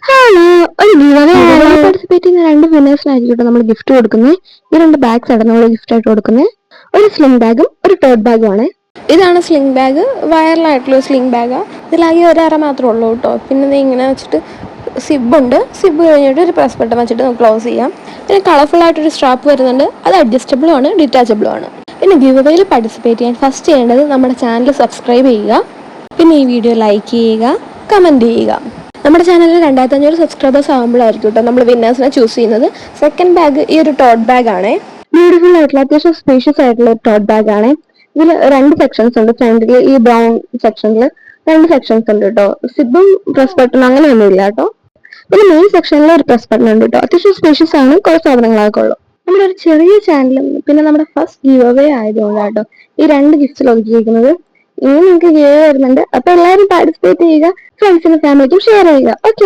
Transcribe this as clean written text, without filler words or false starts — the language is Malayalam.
ഹലോ, ഒരു പാർട്ടിസിപ്പേറ്റ് ചെയ്യുന്ന രണ്ട് വിന്നേഴ്സിനായിരിക്കും നമ്മൾ ഗിഫ്റ്റ് കൊടുക്കുന്നത്. ഈ രണ്ട് ബാഗ്സ് ആണ് നമ്മൾ ഗിഫ്റ്റ് ആയിട്ട് കൊടുക്കുന്നത്. ഒരു സ്ലിംഗ് ബാഗും ഒരു ടോട്ട് ബാഗും ആണ്. ഇതാണ് സ്ലിംഗ് ബാഗ്, വയറിലായിട്ടുള്ള സ്ലിംഗ് ബാഗാണ്. ഇതിലാകെ ഒരറ മാത്രമേ ഉള്ളൂ കേട്ടോ. പിന്നെ ഇങ്ങനെ വെച്ചിട്ട് സിബുണ്ട്. സിബ് കഴിഞ്ഞിട്ട് ഒരു പ്രസ് ബട്ടൺ വെച്ചിട്ട് നമുക്ക് ക്ലോസ് ചെയ്യാം. പിന്നെ കളർഫുൾ ആയിട്ടൊരു സ്ട്രാപ്പ് വരുന്നുണ്ട്. അത് അഡ്ജസ്റ്റബിളും ആണ്, ഡിറ്റാച്ചബിളും ആണ്. പിന്നെ ഗിവ് അവേയിൽ പാർട്ടിസിപ്പേറ്റ് ചെയ്യാൻ ഫസ്റ്റ് ചെയ്യേണ്ടത് നമ്മുടെ ചാനൽ സബ്സ്ക്രൈബ് ചെയ്യുക. പിന്നെ ഈ വീഡിയോ ലൈക്ക് ചെയ്യുക, കമൻറ്റ് ചെയ്യുക. നമ്മുടെ ചാനലിൽ 2500 സബ്സ്ക്രൈബേഴ്സ് ആകുമ്പോഴായിരിക്കും കേട്ടോ നമ്മൾ വിന്നേഴ്സിനെ ചൂസ് ചെയ്യുന്നത്. സെക്കൻഡ് ബാഗ് ഈ ഒരു ടോട്ട് ബാഗ് ആണ്. ബ്യൂട്ടിഫുൾ ആയിട്ടുള്ള അത്യാവശ്യം സ്പേഷ്യസ് ആയിട്ടുള്ള ഒരു ടോട്ട് ബാഗ് ആണ്. ഇതിൽ രണ്ട് സെക്ഷൻസ് ഉണ്ട്. ഫ്രണ്ടിൽ ഈ ബ്രൗൺ സെക്ഷനിൽ രണ്ട് സെക്ഷൻസ് ഉണ്ട് കേട്ടോ. സിബും പ്രസ് ബട്ടൺ അങ്ങനെയൊന്നും ഇല്ല കേട്ടോ. പിന്നെ മെയിൻ സെക്ഷനിൽ ഒരു പ്രസ് ബട്ടൺ ഉണ്ട് കേട്ടോ. അത്യാവശ്യം സ്പേഷ്യസ് ആണ്, കുറച്ച് സാധനങ്ങളൊക്കെ ഉള്ളു. നമ്മുടെ ഒരു ചെറിയ ചാനലും പിന്നെ നമ്മുടെ ഫസ്റ്റ് ഗീവ് അവേ ആയതുകൊണ്ട് കേട്ടോ ഈ രണ്ട് ഗിഫ്റ്റ്സ് ഒതുക്കിയിരിക്കുന്നത്. ഇനി നിങ്ങൾക്ക് ഗീവ് വരുന്നുണ്ട്. അപ്പൊ എല്ലാവരും പാർട്ടിസിപ്പേറ്റ് ചെയ്യുക, ഫ്രണ്ട്സിനും ഫാമിലിക്കും ഷെയർ ചെയ്യുക. ഓക്കെ.